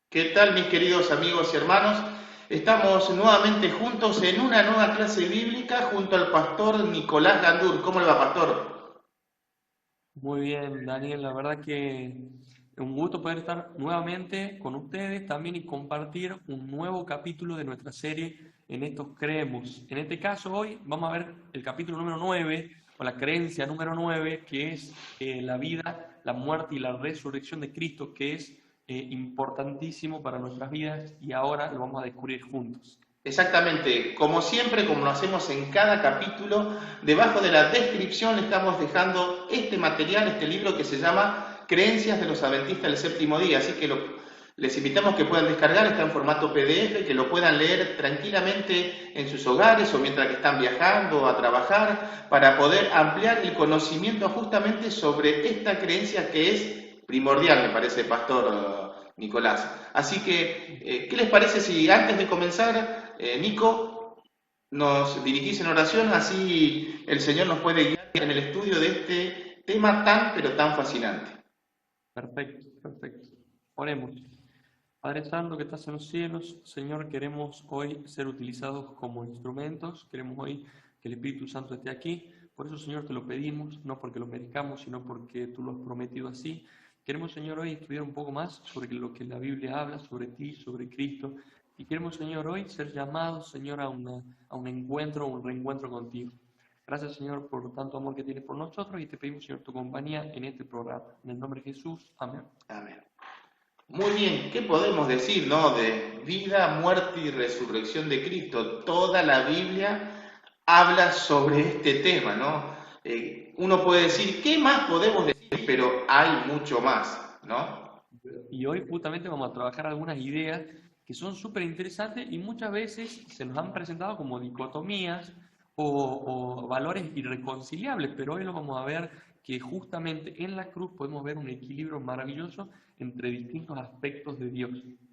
¿Qué tal, mis queridos amigos y hermanos? Estamos nuevamente juntos en una nueva clase bíblica junto al pastor Nicolás Gandur. ¿Cómo le va, pastor? Muy bien, Daniel, la verdad que un gusto poder estar nuevamente con ustedes también y compartir un nuevo capítulo de nuestra serie en estos creemos. En este caso hoy vamos a ver el capítulo número 9 o la creencia número 9 que es la vida, la muerte y la resurrección de Cristo, que es importantísimo para nuestras vidas y ahora lo vamos a descubrir juntos. Exactamente, como siempre, como lo hacemos en cada capítulo, debajo de la descripción le estamos dejando este material, este libro que se llama Creencias de los Adventistas del Séptimo Día. Así que les invitamos que puedan descargar, está en formato PDF, que lo puedan leer tranquilamente en sus hogares o mientras que están viajando a trabajar, para poder ampliar el conocimiento justamente sobre esta creencia que es primordial, me parece, Pastor Nicolás. Así que, ¿qué les parece si antes de comenzar, Nico, nos dirigís en oración? Así el Señor nos puede guiar en el estudio de este tema tan, pero tan fascinante. Perfecto, perfecto. Oremos. Padre Santo que estás en los cielos, Señor, queremos hoy ser utilizados como instrumentos, queremos hoy que el Espíritu Santo esté aquí. Por eso, Señor, te lo pedimos, no porque lo merezcamos, sino porque tú lo has prometido así. Queremos, Señor, hoy estudiar un poco más sobre lo que la Biblia habla, sobre ti, sobre Cristo. Y queremos, Señor, hoy ser llamados, Señor, a un encuentro, un reencuentro contigo. Gracias, Señor, por tanto amor que tienes por nosotros y te pedimos, Señor, tu compañía en este programa. En el nombre de Jesús, amén. Amén. Muy bien, ¿qué podemos decir, no? De vida, muerte y resurrección de Cristo. Toda la Biblia habla sobre este tema, ¿no? Uno puede decir, ¿qué más podemos decir? Pero hay mucho más, ¿no? Y hoy justamente vamos a trabajar algunas ideas que son súper interesantes y muchas veces se nos han presentado como dicotomías o valores irreconciliables, pero hoy lo vamos a ver que justamente en la cruz podemos ver un equilibrio maravilloso entre distintos aspectos de Dios.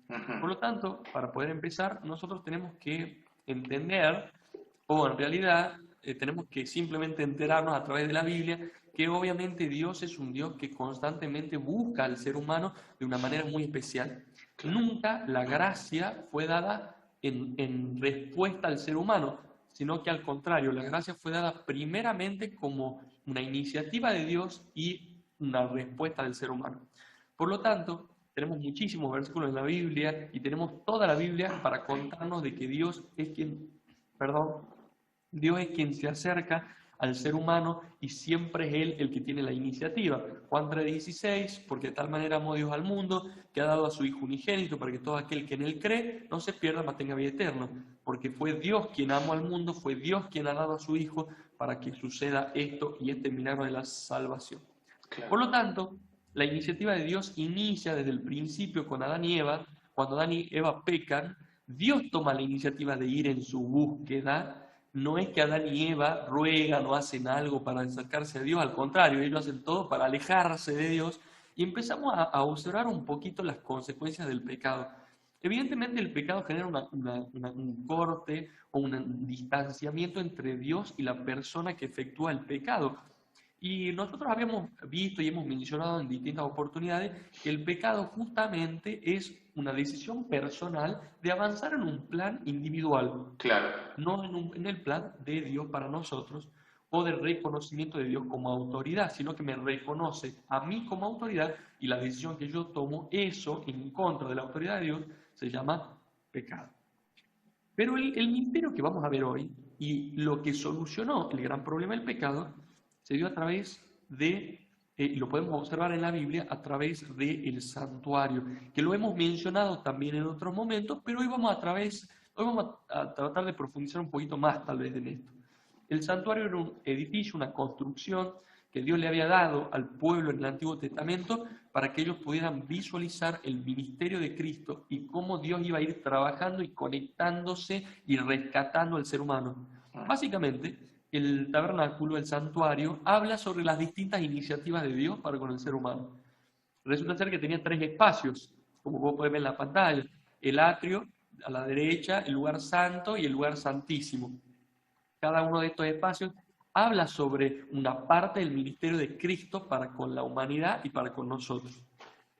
Ujú. Por lo tanto, para poder empezar, nosotros tenemos que entender, o en realidad tenemos que simplemente enterarnos a través de la Biblia, que obviamente Dios es un Dios que constantemente busca al ser humano de una manera muy especial. Claro. Nunca la gracia fue dada en respuesta al ser humano, sino que al contrario, la gracia fue dada primeramente como una iniciativa de Dios y una respuesta del ser humano. Por lo tanto, tenemos muchísimos versículos en la Biblia y tenemos toda la Biblia para contarnos de que Dios es quien, perdón, Dios es quien se acerca al ser humano y siempre es Él el que tiene la iniciativa. Juan 3:16, porque de tal manera amó Dios al mundo, que ha dado a su Hijo unigénito, para que todo aquel que en Él cree no se pierda, mas tenga vida eterna. Porque fue Dios quien amó al mundo, fue Dios quien ha dado a su Hijo para que suceda esto y este milagro de la salvación. Por Claro. lo tanto, la iniciativa de Dios inicia desde el principio con Adán y Eva. Cuando Adán y Eva pecan, Dios toma la iniciativa de ir en su búsqueda. No es que Adán y Eva ruegan o hacen algo para acercarse a Dios, al contrario, ellos hacen todo para alejarse de Dios y empezamos a observar un poquito las consecuencias del pecado. Evidentemente el pecado genera un corte o un distanciamiento entre Dios y la persona que efectúa el pecado. Y nosotros habíamos visto y hemos mencionado en distintas oportunidades que el pecado justamente es una decisión personal de avanzar en un plan individual, Claro. no en el plan de Dios para nosotros o del reconocimiento de Dios como autoridad, sino que me reconoce a mí como autoridad y la decisión que yo tomo, eso en contra de la autoridad de Dios, se llama pecado. Pero el misterio que vamos a ver hoy y lo que solucionó el gran problema del pecado se dio a través de, lo podemos observar en la Biblia, a través del santuario, que lo hemos mencionado también en otros momentos, pero hoy vamos a tratar de profundizar un poquito más tal vez en esto. El santuario era un edificio, una construcción que Dios le había dado al pueblo en el Antiguo Testamento para que ellos pudieran visualizar el ministerio de Cristo y cómo Dios iba a ir trabajando y conectándose y rescatando al ser humano. Básicamente, el tabernáculo, el santuario, habla sobre las distintas iniciativas de Dios para con el ser humano. Resulta ser que tenía tres espacios, como vos podés ver en la pantalla: el atrio a la derecha, el lugar santo y el lugar santísimo. Cada uno de estos espacios habla sobre una parte del ministerio de Cristo para con la humanidad y para con nosotros.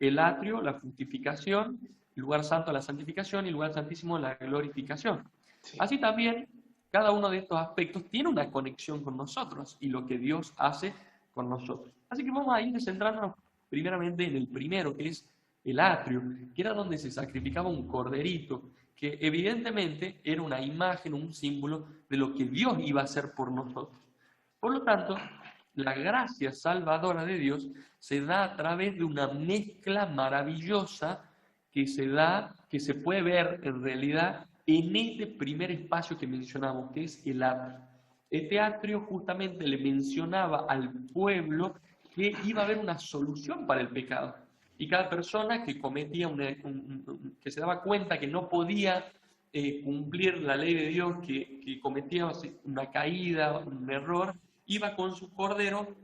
el atrio, la justificación, el lugar santo, la santificación y el lugar santísimo, la glorificación. Sí. Así también, cada uno de estos aspectos tiene una conexión con nosotros y lo que Dios hace con nosotros. Así que vamos a ir centrándonos primeramente en el primero, que es el atrio, que era donde se sacrificaba un corderito, que evidentemente era una imagen, un símbolo de lo que Dios iba a hacer por nosotros. Por lo tanto, la gracia salvadora de Dios se da a través de una mezcla maravillosa que se da, que se puede ver en realidad en este primer espacio que mencionamos, que es el atrio. Este atrio justamente le mencionaba al pueblo que iba a haber una solución para el pecado. Y cada persona que cometía que se daba cuenta que no podía cumplir la ley de Dios, que cometía una caída, un error, iba con su cordero,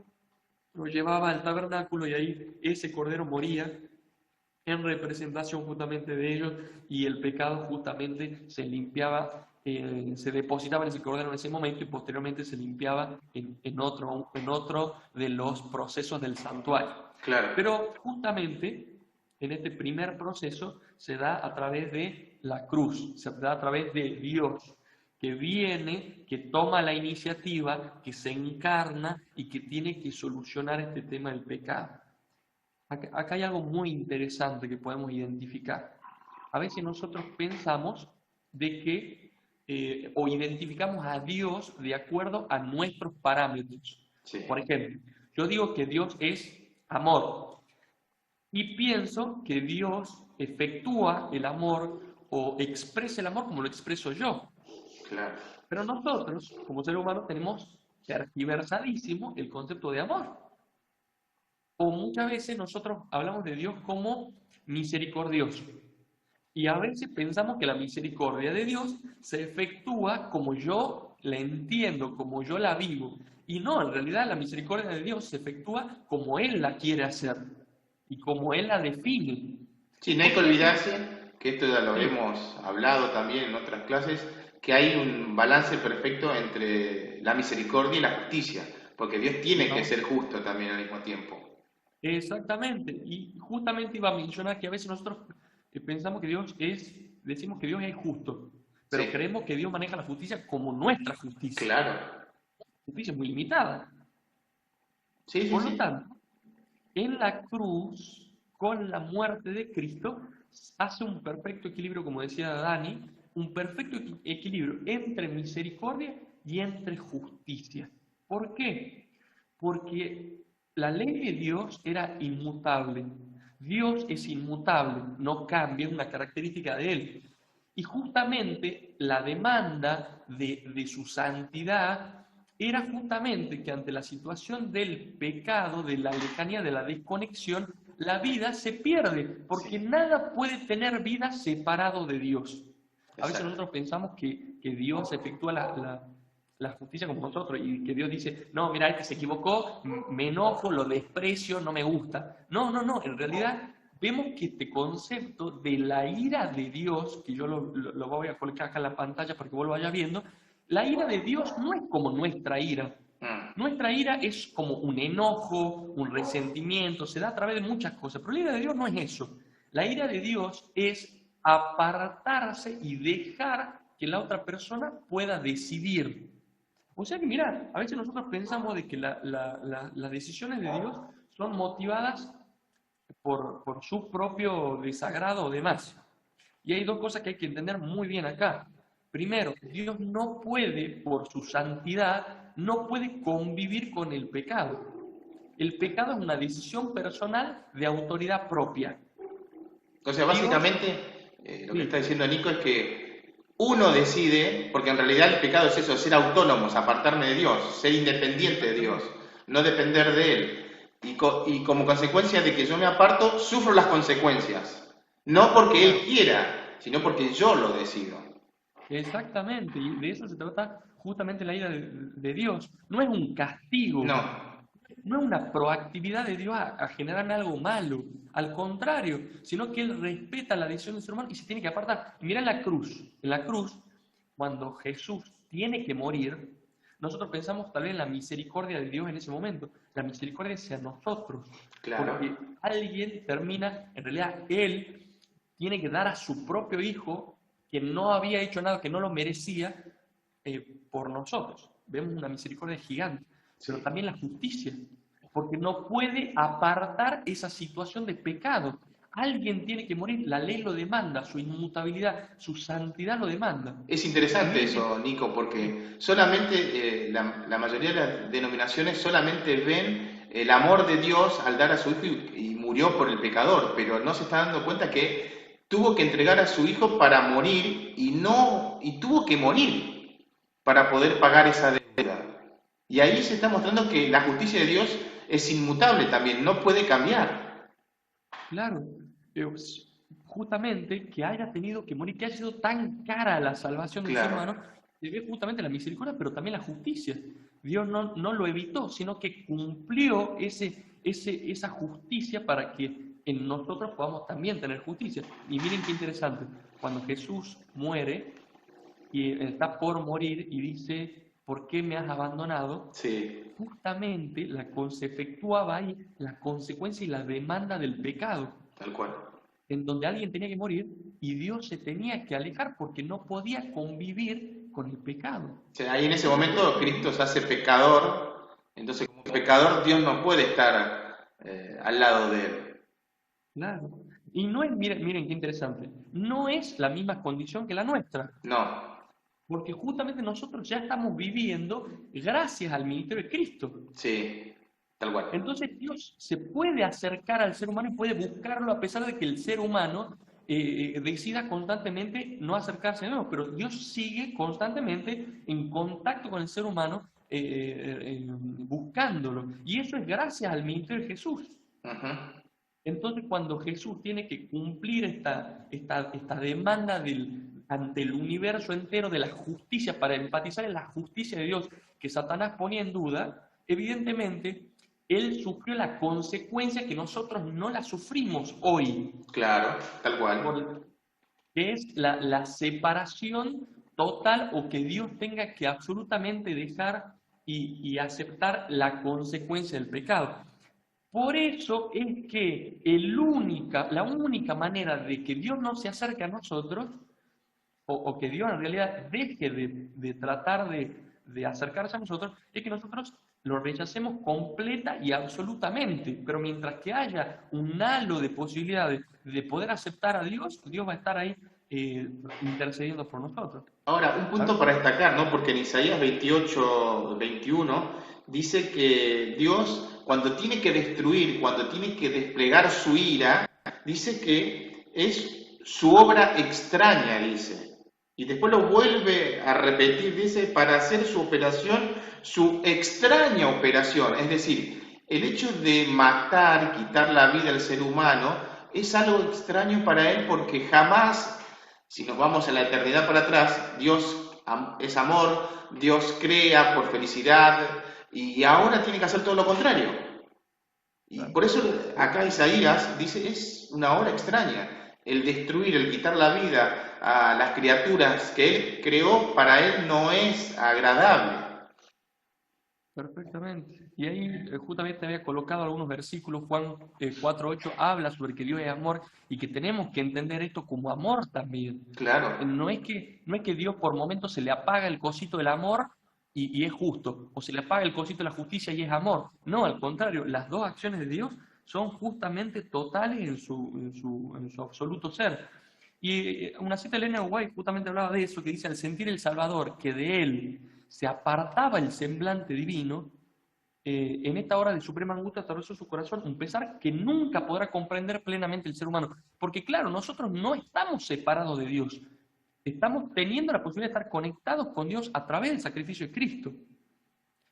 lo llevaba al tabernáculo y ahí ese cordero moría en representación justamente de ellos y el pecado justamente se limpiaba, se depositaba en ese cordero en ese momento y posteriormente se limpiaba en otro de los procesos del santuario. Claro. Pero justamente en este primer proceso se da a través de la cruz, se da a través de Dios, que viene, que toma la iniciativa, que se encarna y que tiene que solucionar este tema del pecado. Acá hay algo muy interesante que podemos identificar. A veces nosotros pensamos de que, o identificamos a Dios de acuerdo a nuestros parámetros. Sí. Por ejemplo, yo digo que Dios es amor y pienso que Dios efectúa el amor o expresa el amor como lo expreso yo. Claro. Pero nosotros, como seres humanos, tenemos tergiversadísimo el concepto de amor. O muchas veces nosotros hablamos de Dios como misericordioso. Y a veces pensamos que la misericordia de Dios se efectúa como yo la entiendo, como yo la vivo. Y no, en realidad la misericordia de Dios se efectúa como Él la quiere hacer y como Él la define. Sí, no hay que olvidarse, que esto ya lo hemos hablado también en otras clases, que hay un balance perfecto entre la misericordia y la justicia, porque Dios tiene que ser justo también al mismo tiempo. Exactamente, y justamente iba a mencionar que a veces nosotros pensamos que decimos que Dios es justo, pero Sí. creemos que Dios maneja la justicia como nuestra justicia. Claro. La justicia es muy limitada. Sí, sí, Por lo sí. tanto, en la cruz, con la muerte de Cristo, hace un perfecto equilibrio, como decía Dani, un perfecto equilibrio entre misericordia y entre justicia. ¿Por qué? Porque la ley de Dios era inmutable. Dios es inmutable, no cambia, es una característica de Él. Y justamente la demanda de su santidad era justamente que ante la situación del pecado, de la lejanía, de la desconexión, la vida se pierde, porque nada puede tener vida separado de Dios. A veces nosotros pensamos que Dios efectúa la justicia como nosotros y que Dios dice, no, mira, este se equivocó, me enojo, lo desprecio, no me gusta. No, en realidad vemos que este concepto de la ira de Dios, que yo lo voy a colocar acá en la pantalla para que vos lo vayas viendo, la ira de Dios no es como nuestra ira. Nuestra ira es como un enojo, un resentimiento, se da a través de muchas cosas, pero la ira de Dios no es eso. La ira de Dios es apartarse y dejar que la otra persona pueda decidir. O sea que, mira, a veces nosotros pensamos de que las decisiones de Dios son motivadas por su propio desagrado o demás. Y hay dos cosas que hay que entender muy bien acá. Primero, Dios no puede, por su santidad, no puede convivir con el pecado. El pecado es una decisión personal de autoridad propia. O sea, básicamente, lo que está diciendo Nico es que uno decide, porque en realidad el pecado es eso, ser autónomos, apartarme de Dios, ser independiente de Dios, no depender de Él. Y como consecuencia de que yo me aparto, sufro las consecuencias. No porque Él quiera, sino porque yo lo decido. Exactamente, y de eso se trata justamente la ira de Dios. No es un castigo, no es una proactividad de Dios a generar algo malo, al contrario, sino que Él respeta la decisión del ser humano y se tiene que apartar. Y mira en la cruz, cuando Jesús tiene que morir, nosotros pensamos tal vez en la misericordia de Dios en ese momento, la misericordia hacia nosotros, Claro. porque alguien termina, en realidad él tiene que dar a su propio hijo, que no había hecho nada, que no lo merecía, por nosotros. Vemos una misericordia gigante, pero Sí. también la justicia, porque no puede apartar esa situación de pecado. Alguien tiene que morir, la ley lo demanda, su inmutabilidad, su santidad lo demanda. Es Y interesante miren eso, Nico, porque solamente la mayoría de las denominaciones solamente ven el amor de Dios al dar a su hijo y murió por el pecador, pero no se está dando cuenta que tuvo que entregar a su hijo para morir y tuvo que morir para poder pagar esa deuda. Y ahí se está mostrando que la justicia de Dios es inmutable también, no puede cambiar. claro, justamente que haya tenido que morir, que haya sido tan cara la salvación del ser Claro, humano, se ve justamente la misericordia, pero también la justicia. Dios no lo evitó, sino que cumplió esa justicia para que en nosotros podamos también tener justicia. Y miren qué interesante, cuando Jesús muere y está por morir y dice, ¿por qué me has abandonado? sí, Justamente se efectuaba ahí la consecuencia y la demanda del pecado, tal cual. en donde alguien tenía que morir y Dios se tenía que alejar porque no podía convivir con el pecado. O sea, ahí en ese Entonces, por momento eso, Cristo se hace pecador, entonces como pecador Dios no puede estar al lado de él. claro. Y no es, miren qué interesante, no es la misma condición que la nuestra, No, porque justamente nosotros ya estamos viviendo gracias al ministerio de Cristo. sí, tal cual. Entonces Dios se puede acercar al ser humano y puede buscarlo a pesar de que el ser humano decida constantemente no acercarse a Dios, pero Dios sigue constantemente en contacto con el ser humano buscándolo. Y eso es gracias al ministerio de Jesús. Ujú. Entonces cuando Jesús tiene que cumplir esta demanda ante el universo entero de la justicia, para empatizar en la justicia de Dios que Satanás ponía en duda, evidentemente él sufrió la consecuencia que nosotros no la sufrimos hoy, Claro, tal cual. que es la separación total, o que Dios tenga que absolutamente dejar y aceptar la consecuencia del pecado. Por eso es que la única manera de que Dios no se acerque a nosotros, o que Dios en realidad deje de tratar de acercarse a nosotros, es que nosotros lo rechacemos completa y absolutamente. Pero mientras que haya un halo de posibilidades de poder aceptar a Dios, Dios va a estar ahí intercediendo por nosotros. Ahora, un ¿Sabes? punto para destacar, ¿no? Porque en Isaías 28, 21 dice que Dios, cuando tiene que destruir, cuando tiene que desplegar su ira, dice que es su obra extraña, dice. Y después lo vuelve a repetir, dice, para hacer su operación, su extraña operación. Es decir, el hecho de matar, quitar la vida al ser humano, es algo extraño para él porque jamás, si nos vamos a la eternidad para atrás, Dios es amor, Dios crea por felicidad y ahora tiene que hacer todo lo contrario. Y Claro. por eso acá Isaías dice, es una obra extraña, el destruir, el quitar la vida a las criaturas que él creó, para él no es agradable. Perfectamente. Y ahí justamente había colocado algunos versículos. Juan 4:8 habla sobre que Dios es amor y que tenemos que entender esto como amor también. Claro, No es que Dios por momentos se le apaga el cosito del amor y es justo, o se le apaga el cosito de la justicia y es amor. No, al contrario, las dos acciones de Dios son justamente totales en su absoluto ser. Y una cita de Elena White justamente hablaba de eso, que dice: al sentir el Salvador que de él se apartaba el semblante divino, en esta hora de suprema angustia atravesó su corazón un pesar que nunca podrá comprender plenamente el ser humano. Porque claro, nosotros no estamos separados de Dios, estamos teniendo la posibilidad de estar conectados con Dios a través del sacrificio de Cristo.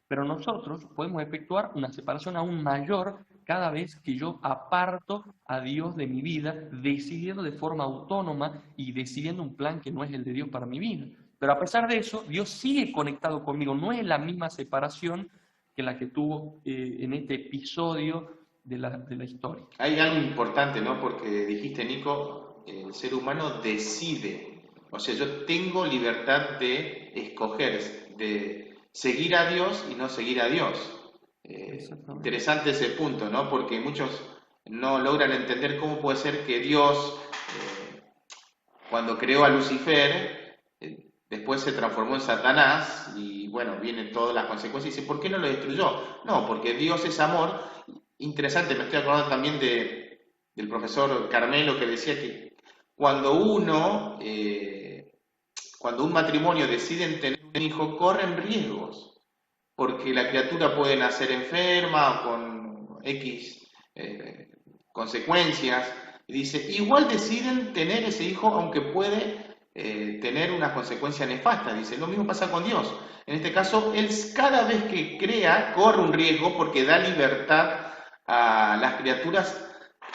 Pero nosotros podemos efectuar una separación aún mayor cada vez que yo aparto a Dios de mi vida, decidiendo de forma autónoma y decidiendo un plan que no es el de Dios para mi vida. Pero a pesar de eso, Dios sigue conectado conmigo. No es la misma separación que la que tuvo en este episodio de la historia. hay algo importante, ¿no? Porque dijiste, Nico, el ser humano decide. O sea, yo tengo libertad de escoger, de seguir a Dios y no seguir a Dios. Exactamente. Interesante ese punto, ¿no? Porque muchos no logran entender cómo puede ser que Dios, cuando creó a Lucifer, después se transformó en Satanás y bueno, vienen todas las consecuencias. Y dice, ¿por qué no lo destruyó? No, porque Dios es amor. Interesante, me estoy acordando también del profesor Carmelo que decía que cuando cuando un matrimonio decide tener un hijo, corren riesgos, porque la criatura puede nacer enferma o con X consecuencias. Y dice, igual deciden tener ese hijo aunque puede tener unas consecuencias nefastas. Dice, lo mismo pasa con Dios. En este caso, Él cada vez que crea corre un riesgo porque da libertad a las criaturas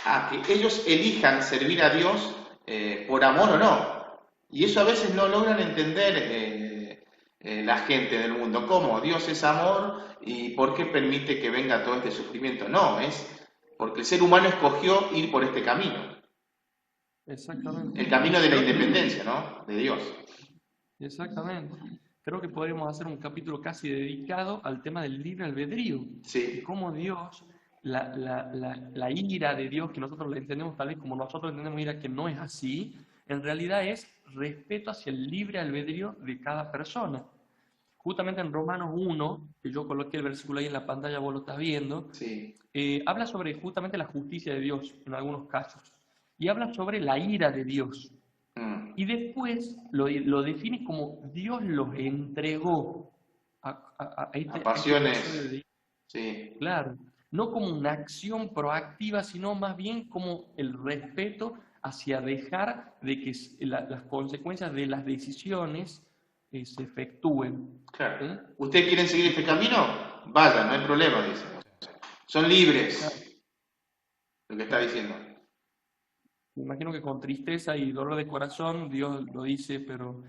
a que ellos elijan servir a Dios por amor o no. Y eso a veces no logran entender la gente del mundo. ¿Cómo? Dios es amor y ¿por qué permite que venga todo este sufrimiento? No, es porque el ser humano escogió ir por este camino. Exactamente. El camino de la Creo que, independencia, ¿no? De Dios. exactamente. Creo que podríamos hacer un capítulo casi dedicado al tema del libre albedrío y Sí. cómo Dios, la ira de Dios, que nosotros la entendemos tal vez como nosotros entendemos ira, que no es así, en realidad es respeto hacia el libre albedrío de cada persona. Justamente en Romanos 1, que yo coloqué el versículo ahí en la pantalla, vos lo estás viendo, Sí. habla sobre justamente la justicia de Dios en algunos casos y habla sobre la ira de Dios. Mm. Y después lo define como Dios los entregó a A este episodio pasiones. de... Sí. Claro, no como una acción proactiva, sino más bien como el respeto hacia dejar de que las consecuencias de las decisiones se efectúen. Claro. ¿Sí? ¿Ustedes quieren seguir este camino? Vayan, no hay problema, dice. Son Claro. libres, lo que está Claro. diciendo. Me imagino que con tristeza y dolor de corazón Dios lo dice, pero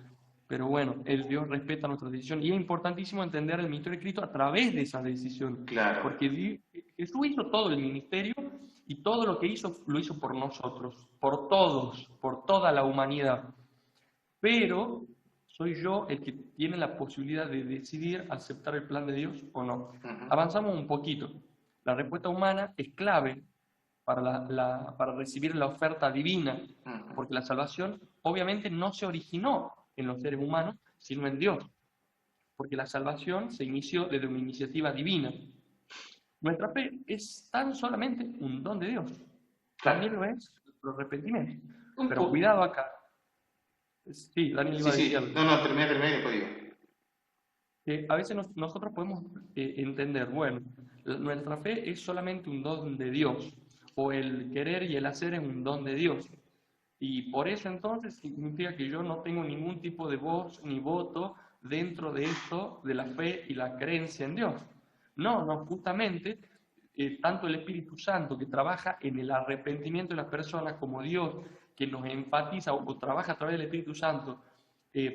bueno, el Dios respeta nuestra decisión. Y es importantísimo entender el ministerio de Cristo a través de esa decisión, Claro. porque Jesús hizo todo el ministerio y todo lo que hizo lo hizo por nosotros, por todos, por toda la humanidad. Pero soy yo el que tiene la posibilidad de decidir aceptar el plan de Dios o no. Ujú. Avanzamos un poquito. La respuesta humana es clave para recibir la oferta divina, Ujú. porque la salvación obviamente no se originó en los seres humanos, sino en Dios, porque la salvación se inició desde una iniciativa divina. Nuestra fe es tan solamente un don de Dios, Claro. también lo es los arrepentimientos. Un Pero po- cuidado acá. Sí, Daniel Sí, iba a decir sí. algo. No, no, terminé y después digo. A veces nosotros podemos entender, bueno, nuestra fe es solamente un don de Dios, o el querer y el hacer es un don de Dios. Y por eso entonces significa que yo no tengo ningún tipo de voz ni voto dentro de esto de la fe y la creencia en Dios. No, no, justamente tanto el Espíritu Santo que trabaja en el arrepentimiento de las personas como Dios que nos enfatiza o trabaja a través del Espíritu Santo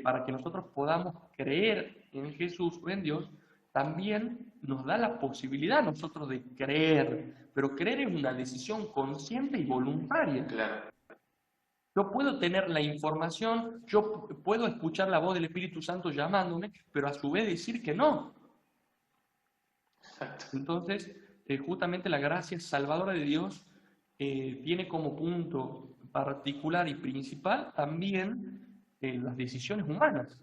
para que nosotros podamos creer en Jesús o en Dios, también nos da la posibilidad a nosotros de creer, pero creer es una decisión consciente y voluntaria. Claro. Yo puedo tener la información, yo puedo escuchar la voz del Espíritu Santo llamándome, pero a su vez decir que no. Exacto. Entonces, justamente la gracia salvadora de Dios tiene como punto particular y principal también las decisiones humanas.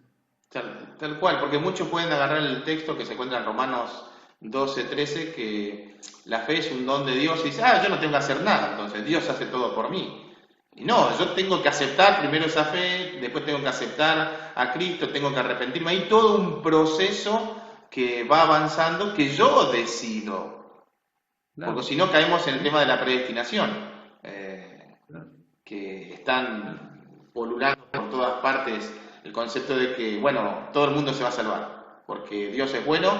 Tal cual, porque muchos pueden agarrar el texto que se encuentra en Romanos 12, 13, que la fe es un don de Dios y dice, yo no tengo que hacer nada, entonces Dios hace todo por mí. Y no, yo tengo que aceptar primero esa fe, después tengo que aceptar a Cristo, tengo que arrepentirme. Hay todo un proceso que va avanzando que yo decido, porque Claro, si no caemos en el tema de la predestinación, claro, que claro. están polulando por todas partes el concepto de que, bueno, todo el mundo se va a salvar, porque Dios es bueno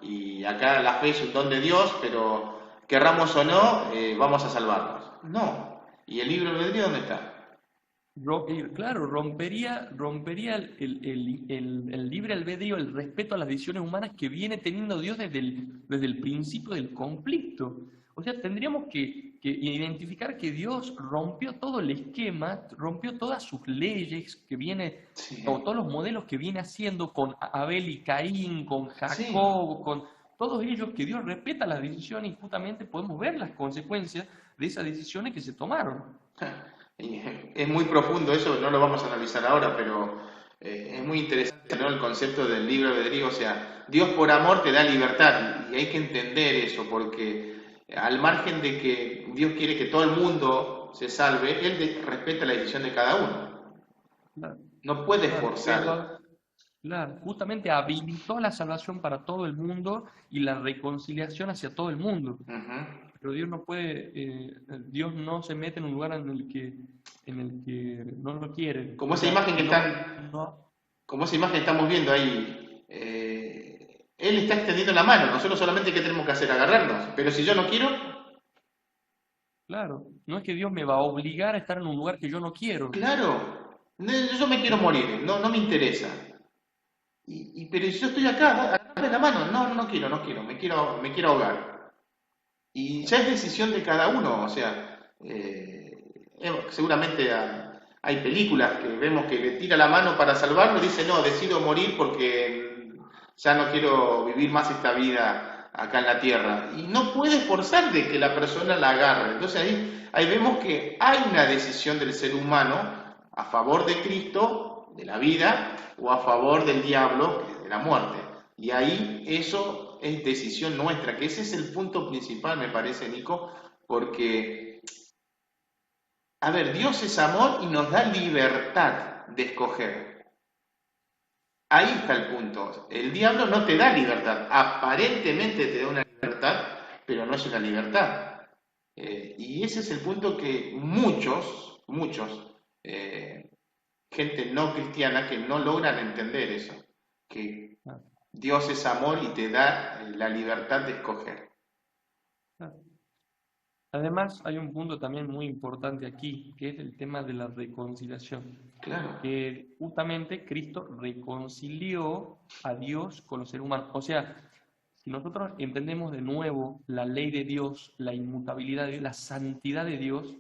y acá la fe es un don de Dios, pero querramos o no, vamos a salvarnos. No. ¿Y el libre albedrío dónde está? Claro, rompería el libre albedrío, el respeto a las decisiones humanas que viene teniendo Dios desde el principio del conflicto. O sea, tendríamos que identificar que Dios rompió todo el esquema, rompió todas sus leyes que viene, Sí, o todos los modelos que viene haciendo con Abel y Caín, con sí. Jacob, con todos ellos, que Dios respeta las decisiones y justamente podemos ver las consecuencias de esas decisiones que se tomaron. Y es muy profundo eso, no lo vamos a analizar ahora, pero es muy interesante, ¿no? El concepto del libre albedrío, o sea, Dios por amor te da libertad y hay que entender eso, porque al margen de que Dios quiere que todo el mundo se salve, Él respeta la decisión de cada uno, Claro, no puede claro, forzar. claro, justamente habilitó la salvación para todo el mundo y la reconciliación hacia todo el mundo. Ujú. Pero Dios no puede, Dios no se mete en un lugar en el que no lo quiere. Como O esa sea, imagen que no, como esa imagen que estamos viendo ahí, Él está extendiendo la mano, nosotros solamente qué tenemos que hacer, agarrarnos, pero si yo no quiero, claro, no es que Dios me va a obligar a estar en un lugar que yo no quiero. claro, yo me quiero morir, no, no me interesa. Pero si yo estoy acá, agarrame la mano, no, no quiero, no quiero, me quiero ahogar. Y ya es decisión de cada uno, o sea, seguramente hay películas que vemos que le tira la mano para salvarlo y dice, no, decido morir porque ya no quiero vivir más esta vida acá en la tierra. Y no puede forzar de que la persona la agarre. Entonces ahí vemos que hay una decisión del ser humano a favor de Cristo, de la vida, o a favor del diablo, que es de la muerte. Y ahí eso es decisión nuestra, que ese es el punto principal, me parece, Nico, porque, a ver, Dios es amor y nos da libertad de escoger. Ahí está el punto. El diablo no te da libertad. Aparentemente te da una libertad, pero no es una libertad. Y ese es el punto que muchos, gente no cristiana que no logran entender eso. Que Ah, Dios es amor y te da la libertad de escoger. ah. Además, hay un punto también muy importante aquí, que es el tema de la reconciliación. Claro. Que justamente Cristo reconcilió a Dios con los seres humanos. O sea, si nosotros entendemos de nuevo la ley de Dios, la inmutabilidad de Dios, la santidad de Dios,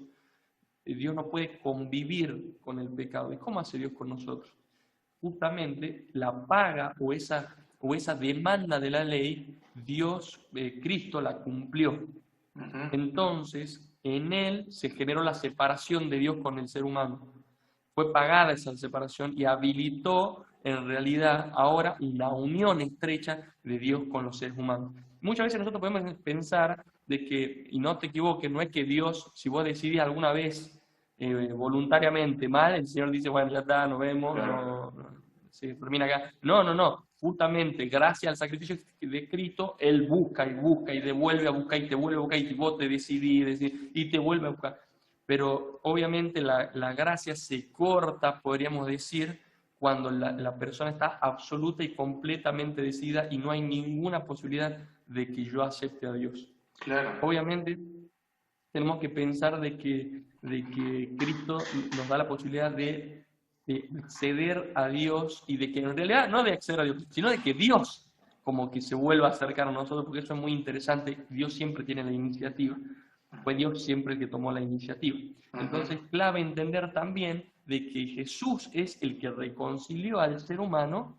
Dios no puede convivir con el pecado. ¿Y cómo hace Dios con nosotros? Justamente la paga o esa demanda de la ley, Dios, Cristo la cumplió. Ujú. Entonces, en él se generó la separación de Dios con el ser humano. Fue pagada esa separación y habilitó en realidad ahora una unión estrecha de Dios con los seres humanos. Muchas veces nosotros podemos pensar de que, y no te equivoques, no es que Dios, si vos decidís alguna vez voluntariamente mal, el Señor dice, bueno, ya está, nos vemos, Claro. se termina acá. No, no, no. Justamente gracias al sacrificio de Cristo, Él busca y busca y devuelve a buscar y te vuelve a buscar y vos te decidís y te vuelve a buscar. Pero obviamente la gracia se corta, podríamos decir, cuando la persona está absoluta y completamente decidida y no hay ninguna posibilidad de que yo acepte a Dios. Claro. Obviamente tenemos que pensar de que Cristo nos da la posibilidad de acceder a Dios y de que en realidad no de acceder a Dios, sino de que Dios como que se vuelva a acercar a nosotros, porque eso es muy interesante, Dios siempre tiene la iniciativa, fue Dios siempre el que tomó la iniciativa. Ujú. Entonces, clave entender también de que Jesús es el que reconcilió al ser humano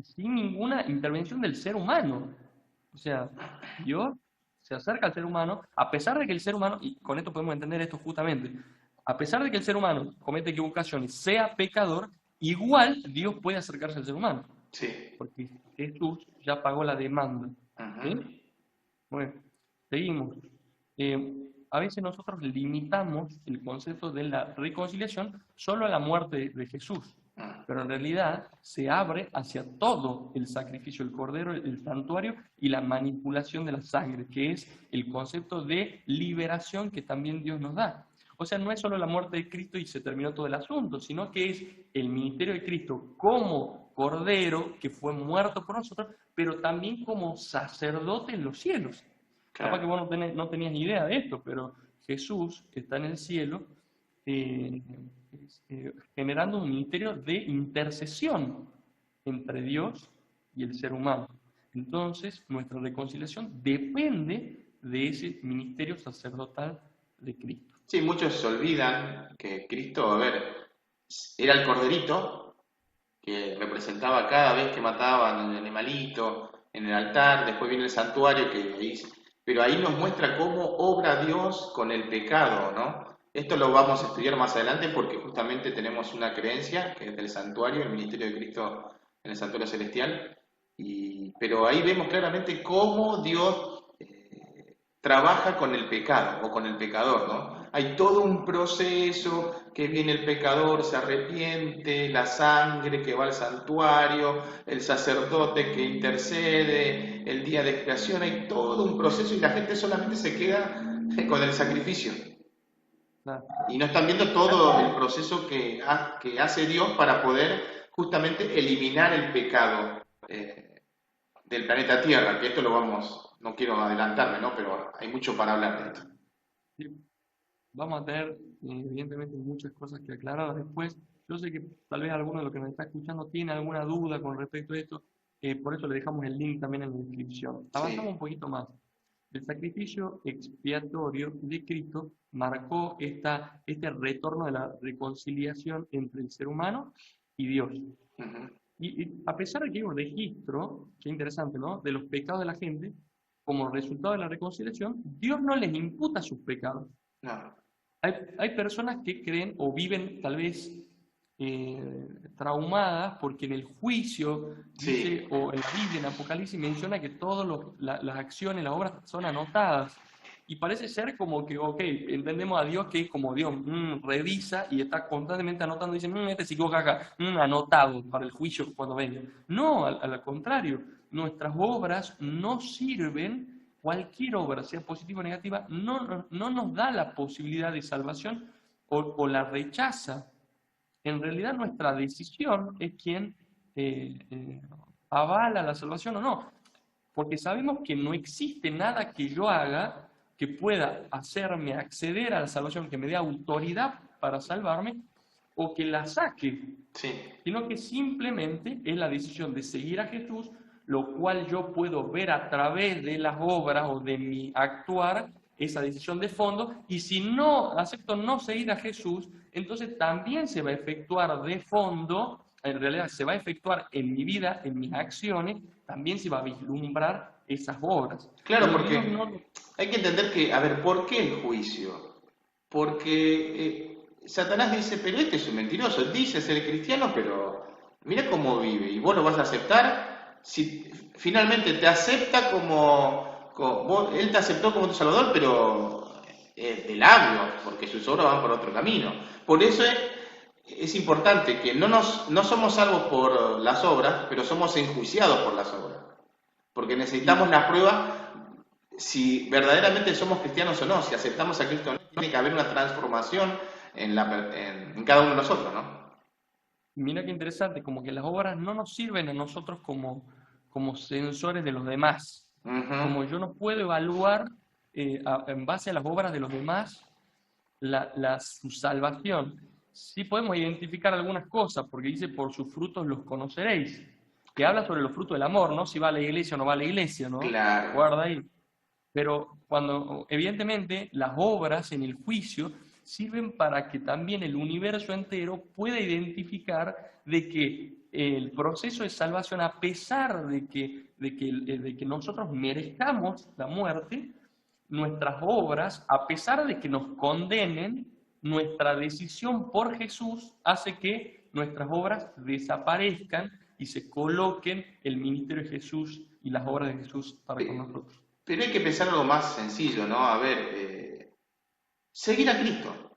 sin ninguna intervención del ser humano. O sea, Dios se acerca al ser humano, a pesar de que el ser humano, y con esto podemos entender esto justamente, a pesar de que el ser humano comete equivocaciones, sea pecador, igual Dios puede acercarse al ser humano, Sí. porque Jesús ya pagó la demanda. Ujú. ¿Sí? Bueno, seguimos. A veces nosotros limitamos el concepto de la reconciliación solo a la muerte de Jesús, Mm. pero en realidad se abre hacia todo el sacrificio del cordero, el santuario y la manipulación de la sangre, que es el concepto de liberación que también Dios nos da. O sea, no es solo la muerte de Cristo y se terminó todo el asunto, sino que es el ministerio de Cristo como cordero que fue muerto por nosotros, pero también como sacerdote en los cielos. Capaz que Claro. vos no tenías ni idea de esto, pero Jesús está en el cielo eh, generando un ministerio de intercesión entre Dios y el ser humano. Entonces, nuestra reconciliación depende de ese ministerio sacerdotal de Cristo. Sí, muchos se olvidan que Cristo, a ver, era el corderito que representaba cada vez que mataban el animalito en el altar, después viene el santuario, pero ahí nos muestra cómo obra Dios con el pecado, ¿no? Esto lo vamos a estudiar más adelante porque justamente tenemos una creencia que es del santuario, el ministerio de Cristo en el santuario celestial, pero ahí vemos claramente cómo Dios trabaja con el pecado o con el pecador, ¿no? Hay todo un proceso que viene el pecador, se arrepiente, la sangre que va al santuario, el sacerdote que intercede, el día de expiación, hay todo un proceso y la gente solamente se queda con el sacrificio. Claro. Y no están viendo todo el proceso que hace Dios para poder justamente eliminar el pecado del planeta Tierra, que esto lo vamos, no quiero adelantarme, ¿no? Pero hay mucho para hablar de esto. Sí, vamos a tener, evidentemente, muchas cosas que aclarar después. Yo sé que tal vez alguno de los que nos está escuchando tiene alguna duda con respecto a esto, por eso le dejamos el link también en la descripción. Avanzamos Sí. un poquito más. El sacrificio expiatorio de Cristo marcó este retorno de la reconciliación entre el ser humano y Dios. Ujú. Y a pesar de que hay un registro, que interesante, ¿no?, de los pecados de la gente, como resultado de la reconciliación, Dios no les imputa sus pecados. No. Hay personas que creen o viven tal vez traumadas porque en el juicio dice, Sí, o en la Biblia, en Apocalipsis, menciona que todas las acciones, las obras son anotadas. Y parece ser como que, ok, entendemos a Dios que es como Dios, revisa y está constantemente anotando, dice, este se equivoca acá, anotado para el juicio cuando venga. No, al contrario, nuestras obras no sirven, cualquier obra, sea positiva o negativa, no nos da la posibilidad de salvación o la rechaza. En realidad nuestra decisión es quien avala la salvación o no, porque sabemos que no existe nada que yo haga que pueda hacerme acceder a la salvación, que me dé autoridad para salvarme o que la saque, sí. sino que simplemente es la decisión de seguir a Jesús, lo cual yo puedo ver a través de las obras o de mi actuar, esa decisión de fondo, y si no acepto no seguir a Jesús, entonces también se va a efectuar de fondo, en realidad se va a efectuar en mi vida, en mis acciones, también se va a vislumbrar esas obras. Claro, Pero Dios porque no... hay que entender que, a ver, ¿por qué el juicio? Porque Satanás dice, pero este es un mentiroso, dice ser cristiano, pero mira cómo vive, y vos lo vas a aceptar, si finalmente te acepta él te aceptó como tu salvador, pero de labios, porque sus obras van por otro camino. Por eso es importante que no somos salvos por las obras, pero somos enjuiciados por las obras, porque necesitamos la prueba si verdaderamente somos cristianos o no, si aceptamos a Cristo o no, tiene que haber una transformación en cada uno de nosotros, ¿no? Mira qué interesante, como que las obras no nos sirven a nosotros como sensores de los demás. Ujú. Como yo no puedo evaluar en base a las obras de los demás su salvación. Sí podemos identificar algunas cosas, porque dice, por sus frutos los conoceréis, que habla sobre los frutos del amor, ¿no? Si va a la iglesia o no va a la iglesia, ¿no? Claro. Guarda ahí. Pero cuando, evidentemente, las obras en el juicio sirven para que también el universo entero pueda identificar de que el proceso de salvación, a pesar de que nosotros merezcamos la muerte, nuestras obras, a pesar de que nos condenen, nuestra decisión por Jesús hace que nuestras obras desaparezcan y se coloquen el ministerio de Jesús y las obras de Jesús para con nosotros. Pero hay que pensar algo más sencillo, ¿no? A ver, seguir a Cristo.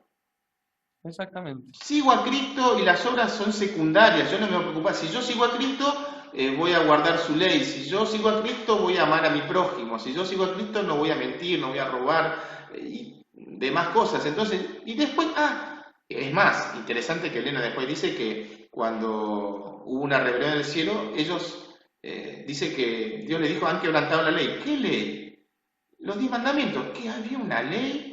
Exactamente. Sigo a Cristo y las obras son secundarias, yo no me voy a preocupar. Si yo sigo a Cristo, voy a guardar su ley. Si yo sigo a Cristo, voy a amar a mi prójimo. Si yo sigo a Cristo, no voy a mentir, no voy a robar y demás cosas. Entonces, y después, es más, interesante que Elena después dice que cuando hubo una rebelión en el cielo, ellos, dice que Dios les dijo, han quebrantado la ley. ¿Qué ley? Los 10 mandamientos. ¿Qué había una ley?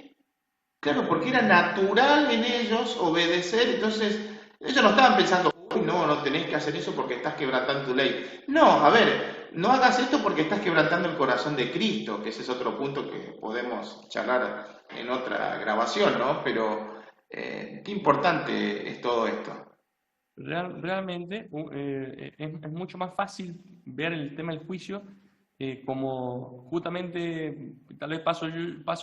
Claro, porque era natural en ellos obedecer, entonces ellos no estaban pensando, uy, no tenés que hacer eso porque estás quebrantando tu ley. No, a ver, no hagas esto porque estás quebrantando el corazón de Cristo, que ese es otro punto que podemos charlar en otra grabación, ¿no? Pero qué importante es todo esto. Realmente es mucho más fácil ver el tema del juicio como justamente, tal vez paso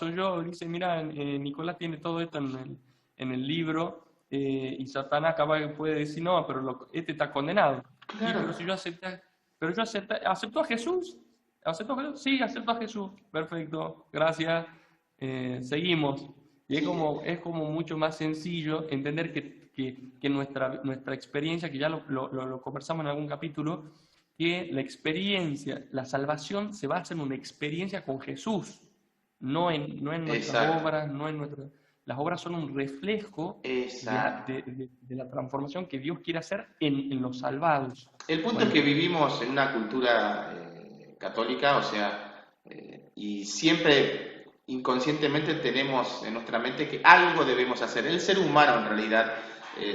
yo, dice, mira, Nicolás tiene todo esto en el libro y Satanás capaz que puede decir, no, pero este está condenado. Y Claro, pero si yo acepto a Jesús, sí, acepto a Jesús, perfecto, gracias, seguimos. Y sí, es como mucho más sencillo entender que nuestra experiencia, que ya lo conversamos en algún capítulo, que la experiencia, la salvación se basa en una experiencia con Jesús, no en nuestras exacto, obras, las obras son un reflejo exacto. de la transformación que Dios quiere hacer en los salvados. El punto es Bueno, que vivimos en una cultura católica, o sea, y siempre inconscientemente tenemos en nuestra mente que algo debemos hacer. El ser humano en realidad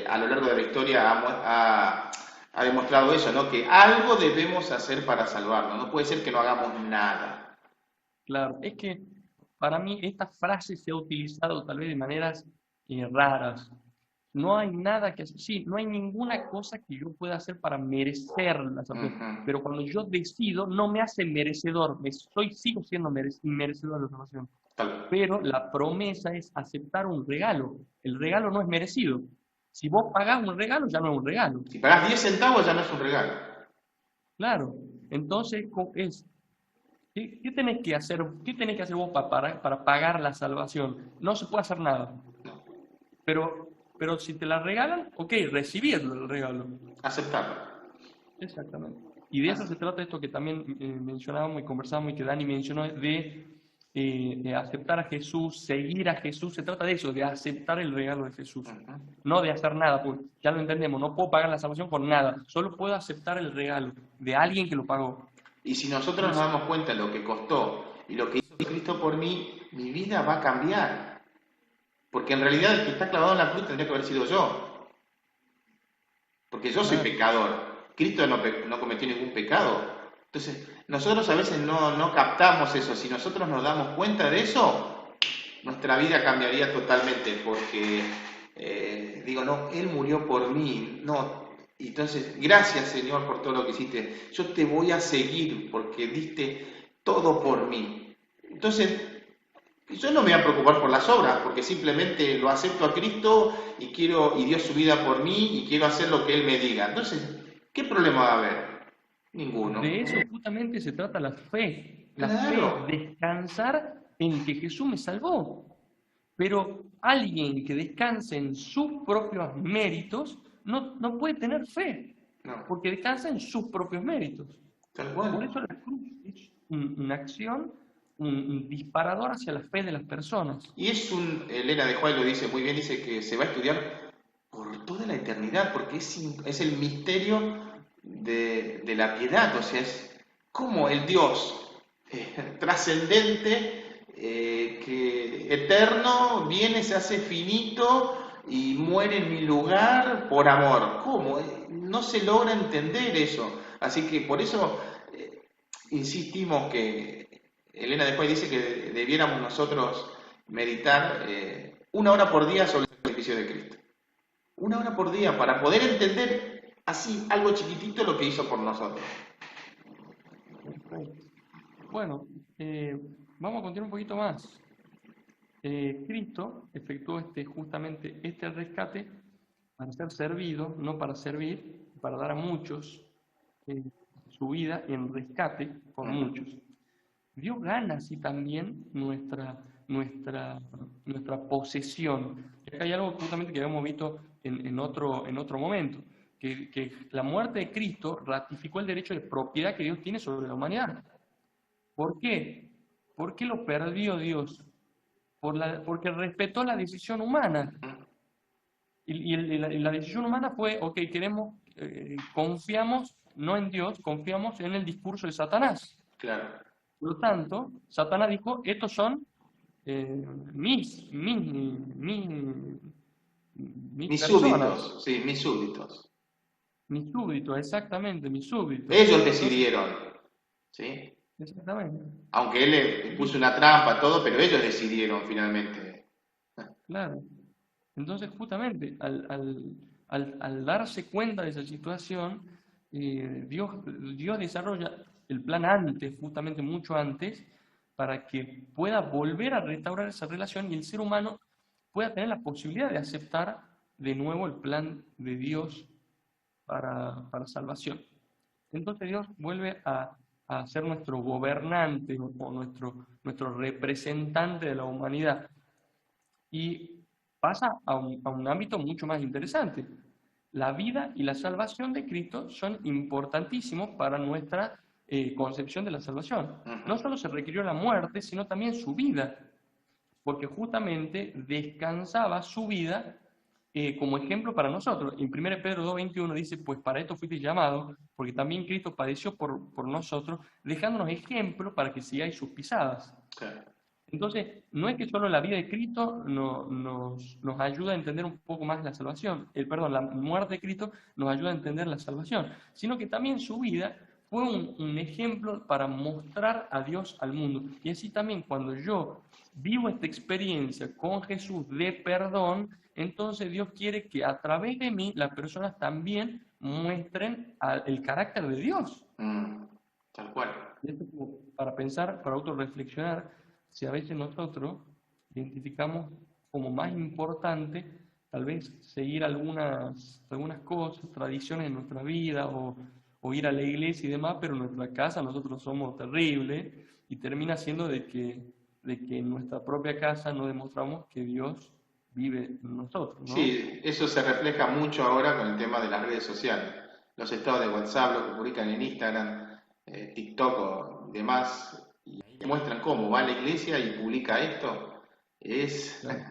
a lo largo de la historia ha demostrado eso, ¿no? Que algo debemos hacer para salvarnos. No puede ser que no hagamos nada. claro, es que para mí esta frase se ha utilizado tal vez de maneras raras. No hay nada que hacer, sí, no hay ninguna cosa que yo pueda hacer para merecer la salvación. Ujú. Pero cuando yo decido, no me hace merecedor, sigo siendo merecedor de la salvación. Tal vez. Pero la promesa es aceptar un regalo. El regalo no es merecido. Si vos pagás un regalo, ya no es un regalo. Si pagás 10 centavos ya no es un regalo. Claro. Entonces, ¿qué tenés que hacer? ¿Qué tenés que hacer vos para pagar la salvación? No se puede hacer nada. Pero si te la regalan, ok, recibirlo el regalo. Aceptarlo. Exactamente. Y de eso se trata esto que también mencionábamos y conversábamos y que Dani mencionó, de aceptar a Jesús, seguir a Jesús. Se trata de eso, de aceptar el regalo de Jesús. Ujú. No de hacer nada, pues ya lo entendemos, no puedo pagar la salvación por nada, solo puedo aceptar el regalo de alguien que lo pagó. Y si nosotros Y nos si- damos cuenta de lo que costó y lo que hizo Cristo por mí, mi vida va a cambiar. Porque en realidad el que está clavado en la cruz tendría que haber sido yo. Porque yo soy claro, pecador. Cristo no cometió ningún pecado. Entonces, nosotros a veces no captamos eso. Si nosotros nos damos cuenta de eso, nuestra vida cambiaría totalmente. Porque, digo, no, Él murió por mí. No. Entonces, gracias Señor por todo lo que hiciste. Yo te voy a seguir porque diste todo por mí. Entonces, yo no me voy a preocupar por las obras, porque simplemente lo acepto a Cristo y dio su vida por mí y quiero hacer lo que Él me diga. Entonces, ¿qué problema va a haber? Ninguno. de eso justamente se trata la Claro. fe, descansar en que Jesús me salvó. Pero alguien que descanse en sus propios méritos no puede tener fe, No, porque descansa en sus propios méritos. tal Por cual. eso la cruz es una acción, un disparador hacia la fe de las personas. Y Elena de White lo dice muy bien, dice que se va a estudiar por toda la eternidad, porque es el misterio de la piedad, o sea, es como el Dios trascendente, que eterno, viene, se hace finito y muere en mi lugar por amor. ¿Cómo? No se logra entender eso. Así que por eso insistimos que Elena después dice que debiéramos nosotros meditar 1 hora por día sobre el sacrificio de Cristo. 1 hora por día para poder entender así algo chiquitito lo que hizo por nosotros. Perfecto. Bueno, vamos a continuar un poquito más. Cristo efectuó justamente este rescate para ser servido, no para servir, para dar a muchos su vida en rescate por muchos. Dios gana así también nuestra posesión. Y acá hay algo justamente que habíamos visto en otro momento, que la muerte de Cristo ratificó el derecho de propiedad que Dios tiene sobre la humanidad. ¿Por qué? ¿Por qué lo perdió Dios? Porque respetó la decisión humana. Y la decisión humana fue, ok, confiamos no en Dios, confiamos en el discurso de Satanás. Claro. Por lo tanto, Satanás dijo, estos son mis Mis personas, súbditos, sí, mis súbditos. mis súbditos, exactamente, mis súbditos. Ellos Entonces, decidieron, ¿sí? Exactamente. Aunque él le puso una trampa, todo, pero ellos decidieron finalmente. Claro. Entonces, justamente, al darse cuenta de esa situación, Dios desarrolla el plan antes, justamente mucho antes, para que pueda volver a restaurar esa relación y el ser humano pueda tener la posibilidad de aceptar de nuevo el plan de Dios para salvación. Entonces Dios vuelve a ser nuestro gobernante o nuestro representante de la humanidad y pasa a un ámbito mucho más interesante. La vida y la salvación de Cristo son importantísimos para nuestra concepción de la salvación. Ujú. No solo se requirió la muerte, sino también su vida, porque justamente descansaba su vida como ejemplo para nosotros. En 1 Pedro 2:21 dice, pues para esto fuiste llamados, porque también Cristo padeció por nosotros, dejándonos ejemplo para que sigáis sus pisadas. Claro. Entonces, no es que solo la vida de Cristo nos ayuda a entender un poco más la salvación, perdón, la muerte de Cristo nos ayuda a entender la salvación, sino que también su vida fue un ejemplo para mostrar a Dios al mundo. Y así también cuando yo vivo esta experiencia con Jesús de perdón, entonces Dios quiere que a través de mí las personas también muestren el carácter de Dios. Mm, tal cual. Y esto como para pensar, para autorreflexionar, si a veces nosotros identificamos como más importante tal vez seguir algunas cosas, tradiciones en nuestra vida o ir a la iglesia y demás, pero en nuestra casa nosotros somos terribles y termina siendo de que en nuestra propia casa no demostramos que Dios vive en nosotros, ¿no? Sí, eso se refleja mucho ahora con el tema de las redes sociales. Los estados de WhatsApp, lo que publican en Instagram, TikTok o demás, y ahí muestran cómo va a la iglesia y publica esto. Es, Claro,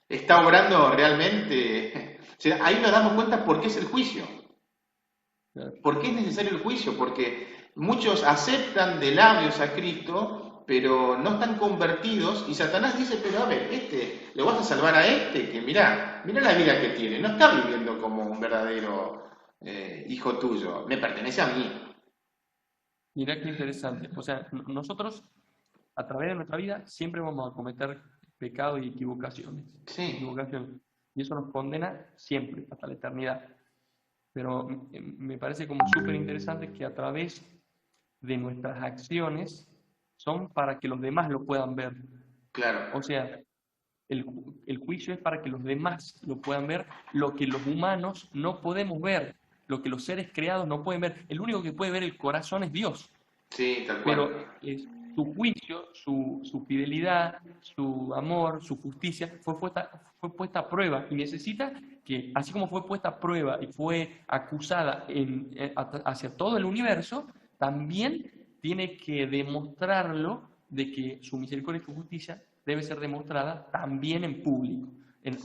está obrando realmente. O sea, ahí nos damos cuenta por qué es el juicio. claro. ¿Por qué es necesario el juicio? Porque muchos aceptan de labios a Cristo, pero no están convertidos, y Satanás dice, pero a ver, ¿lo vas a salvar a este? Que mirá la vida que tiene, no está viviendo como un verdadero hijo tuyo, me pertenece a mí. Mira qué interesante. O sea, nosotros a través de nuestra vida siempre vamos a cometer pecados y equivocaciones. Sí, Y eso nos condena siempre, hasta la eternidad. Pero me parece como súper interesante que a través de nuestras acciones son para que los demás lo puedan ver. claro, O sea, el juicio es para que los demás lo puedan ver, lo que los humanos no podemos ver, lo que los seres creados no pueden ver. El único que puede ver el corazón es Dios, sí, tal cual. pero su juicio, su fidelidad, su amor, su justicia fue puesta a prueba y necesita que, así como fue puesta a prueba y fue acusada hacia todo el universo, también tiene que demostrarlo de que su misericordia y su justicia debe ser demostrada también en público,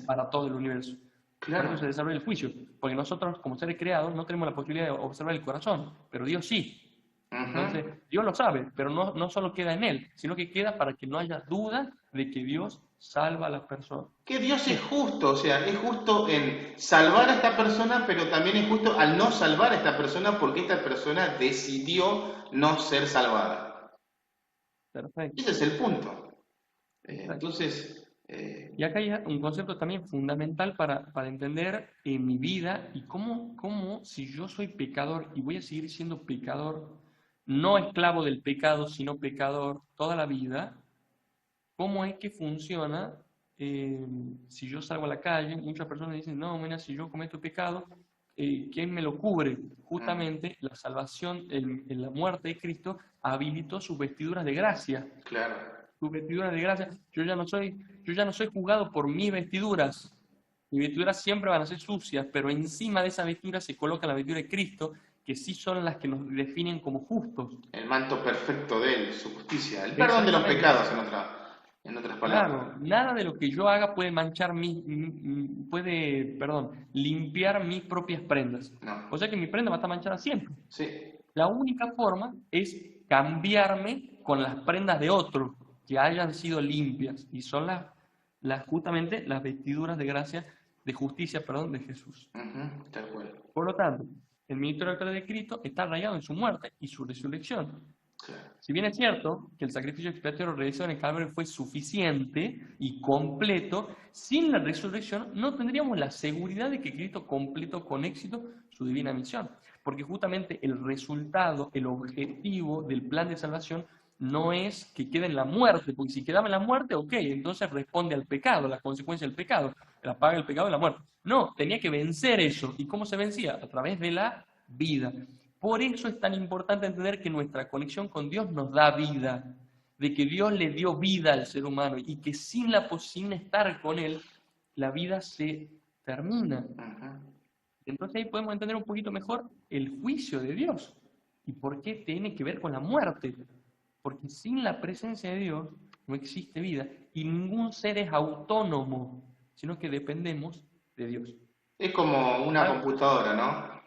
para todo el universo. Por Claro. eso se desarrolla el juicio, porque nosotros como seres creados no tenemos la posibilidad de observar el corazón, pero Dios sí. Ujú. Entonces, Dios lo sabe, pero no solo queda en Él, sino que queda para que no haya duda de que Dios salva a las personas. Que Dios es justo, o sea, es justo en salvar a esta persona, pero también es justo al no salvar a esta persona porque esta persona decidió no ser salvada. Perfecto, Ese es el punto. exacto. Entonces, Y acá hay un concepto también fundamental para entender en mi vida y cómo si yo soy pecador y voy a seguir siendo pecador, no esclavo del pecado, sino pecador toda la vida, cómo es que funciona si yo salgo a la calle. Muchas personas dicen, no, mira, si yo cometo pecado, ¿quién me lo cubre? mm, Justamente la salvación en la muerte de Cristo habilitó sus vestiduras de gracia. claro. Sus vestiduras de gracia. Yo ya no soy juzgado por mis vestiduras. Mis vestiduras siempre van a ser sucias, pero encima de esa vestidura se coloca la vestidura de Cristo, que sí son las que nos definen como justos. El manto perfecto de Él, su justicia, el perdón de los Exactamente. pecados, en otras palabras. Claro, nada de lo que yo haga puede manchar limpiar mis propias prendas. No, O sea que mi prenda va a estar manchada siempre. sí. La única forma es cambiarme con las prendas de otro que hayan sido limpias y son justamente las vestiduras de gracia, de justicia, perdón, de Jesús. Ujú, tal cual. Por lo tanto, el ministerio actual de Cristo está arraigado en su muerte y su resurrección. Claro. Si bien es cierto que el sacrificio expiatorio realizado en el Calvario fue suficiente y completo, sin la resurrección no tendríamos la seguridad de que Cristo completó con éxito su divina misión. Porque justamente el resultado, el objetivo del plan de salvación no es que quede en la muerte, porque si quedaba en la muerte, ok, entonces responde al pecado, la consecuencia del pecado, la paga del pecado de la muerte. No, tenía que vencer eso. ¿Y cómo se vencía? A través de la vida. Por eso es tan importante entender que nuestra conexión con Dios nos da vida, de que Dios le dio vida al ser humano y que sin estar con Él, la vida se termina. Ujú. Entonces ahí podemos entender un poquito mejor el juicio de Dios y por qué tiene que ver con la muerte. Porque sin la presencia de Dios no existe vida y ningún ser es autónomo, sino que dependemos de Dios. Es como una Ah, computadora, ¿no?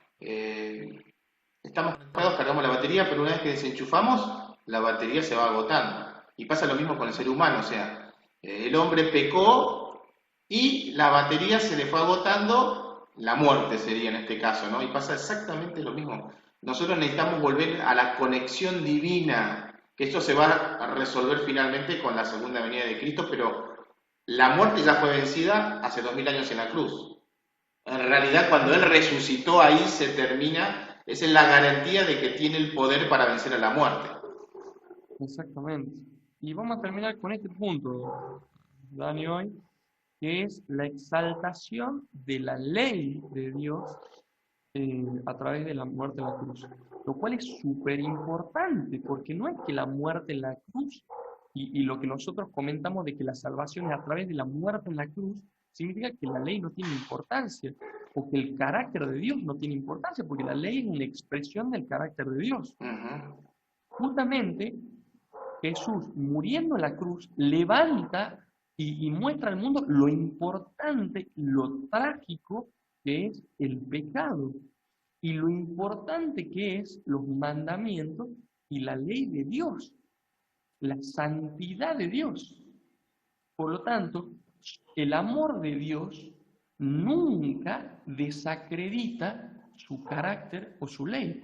Estamos conectados, cargamos la batería, pero una vez que desenchufamos, la batería se va agotando. Y pasa lo mismo con el ser humano, o sea, el hombre pecó y la batería se le fue agotando, la muerte sería en este caso, ¿no? Y pasa exactamente lo mismo. Nosotros necesitamos volver a la conexión divina, que esto se va a resolver finalmente con la segunda venida de Cristo, pero la muerte ya fue vencida hace 2000 años en la cruz. En realidad, cuando Él resucitó, ahí se termina, esa es la garantía de que tiene el poder para vencer a la muerte. exactamente. Y vamos a terminar con este punto, Dani, hoy, que es la exaltación de la ley de Dios a través de la muerte en la cruz. Lo cual es súper importante, porque no es que la muerte en la cruz y lo que nosotros comentamos de que la salvación es a través de la muerte en la cruz, significa que la ley no tiene importancia, o que el carácter de Dios no tiene importancia, porque la ley es una expresión del carácter de Dios. Uh-huh. Justamente Jesús, muriendo en la cruz, levanta y muestra al mundo lo importante, lo trágico que es el pecado y lo importante que es los mandamientos y la ley de Dios, la santidad de Dios. Por lo tanto, el amor de Dios nunca desacredita su carácter o su ley.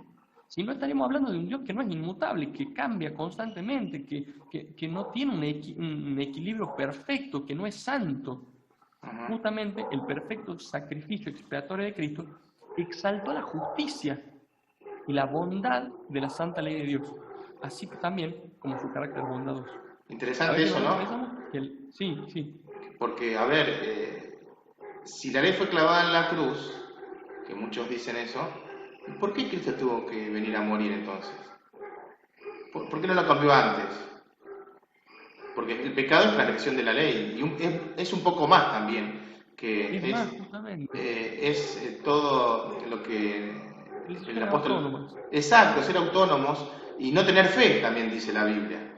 Si no, estaríamos hablando de un Dios que no es inmutable, que cambia constantemente, que no tiene un equilibrio perfecto, que no es santo. Uh-huh. Justamente el perfecto sacrificio expiatorio de Cristo exaltó la justicia y la bondad de la santa ley de Dios, así que también como su carácter bondadoso. A Interesante veces eso, nosotros ¿no? pensamos que sí, sí, Porque, a ver, si la ley fue clavada en la cruz, que muchos dicen eso, ¿por qué Cristo tuvo que venir a morir entonces? ¿Por qué no lo cambió antes? Porque el pecado es transgresión de la ley, y es un poco más también, es que más justamente, es todo lo que el decisiones apóstol... autónomas. Exacto, ser autónomos y no tener fe, también dice la Biblia.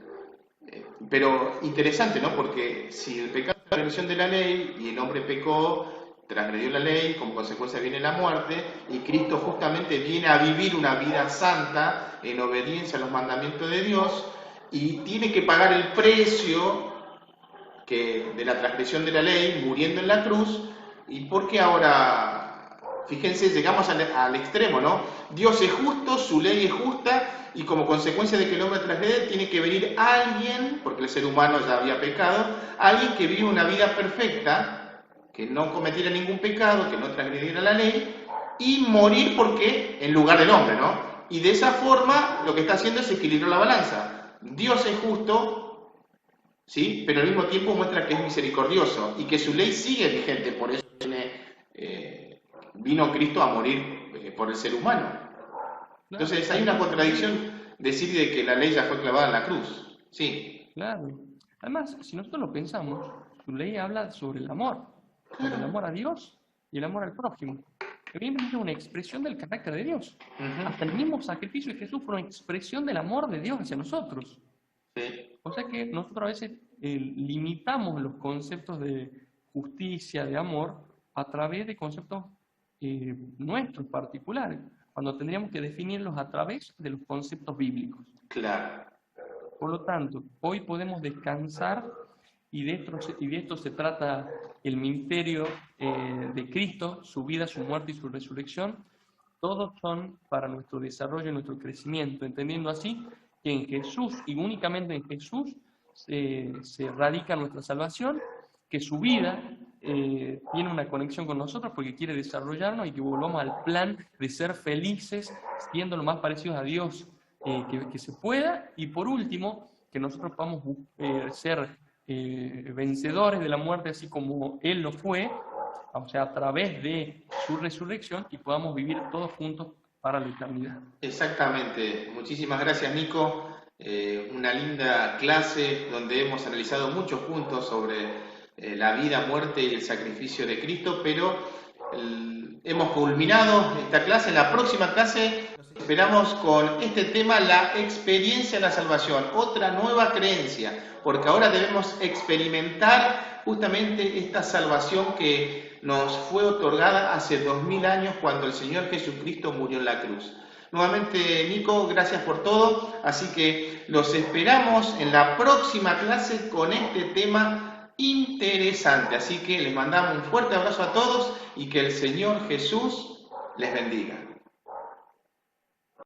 Pero interesante, ¿no? Porque si el pecado es la transgresión de la ley y el hombre pecó, transgredió la ley, como consecuencia viene la muerte, y Cristo justamente viene a vivir una vida santa en obediencia a los mandamientos de Dios y tiene que pagar el precio de la transgresión de la ley, muriendo en la cruz. ¿Y por qué ahora, fíjense, llegamos al extremo, ¿no? Dios es justo, su ley es justa, y como consecuencia de que el hombre transgrede, tiene que venir alguien, porque el ser humano ya había pecado, alguien que vive una vida perfecta, que no cometiera ningún pecado, que no transgrediera la ley, y morir porque en lugar del hombre, ¿no? Y de esa forma lo que está haciendo es equilibrar la balanza. Dios es justo, ¿sí? Pero al mismo tiempo muestra que es misericordioso y que su ley sigue vigente, por eso vino Cristo a morir por el ser humano. Claro, Entonces hay y una además también, contradicción decir de que la ley ya fue clavada en la cruz. Sí, claro, además, si nosotros lo pensamos, su ley habla sobre el claro. amor a Dios y el amor al prójimo. Evidentemente es una expresión del carácter de Dios. Hasta el Uh-huh. mismo sacrificio de Jesús fue una expresión del amor de Dios hacia nosotros. Sí, O sea que nosotros a veces limitamos los conceptos de justicia, de amor, a través de conceptos nuestros particulares, cuando tendríamos que definirlos a través de los conceptos bíblicos. claro. Por lo tanto, hoy podemos descansar y de esto se trata el ministerio de Cristo, su vida, su muerte y su resurrección. Todos son para nuestro desarrollo y nuestro crecimiento, entendiendo así que en Jesús y únicamente en Jesús se radica nuestra salvación, que su vida tiene una conexión con nosotros porque quiere desarrollarnos y que volvamos al plan de ser felices, siendo lo más parecidos a Dios que se pueda, y por último, que nosotros podamos ser vencedores de la muerte así como Él lo fue, o sea, a través de su resurrección, y podamos vivir todos juntos para la eternidad. Exactamente. Muchísimas gracias, Nico. Una linda clase donde hemos analizado muchos puntos sobre la vida, muerte y el sacrificio de Cristo, pero hemos culminado esta clase. En la próxima clase nos esperamos con este tema, la experiencia de la salvación, otra nueva creencia, porque ahora debemos experimentar justamente esta salvación que nos fue otorgada hace 2000 años cuando el Señor Jesucristo murió en la cruz. Nuevamente, Nico, gracias por todo, así que los esperamos en la próxima clase con este tema interesante. Así que les mandamos un fuerte abrazo a todos y que el Señor Jesús les bendiga.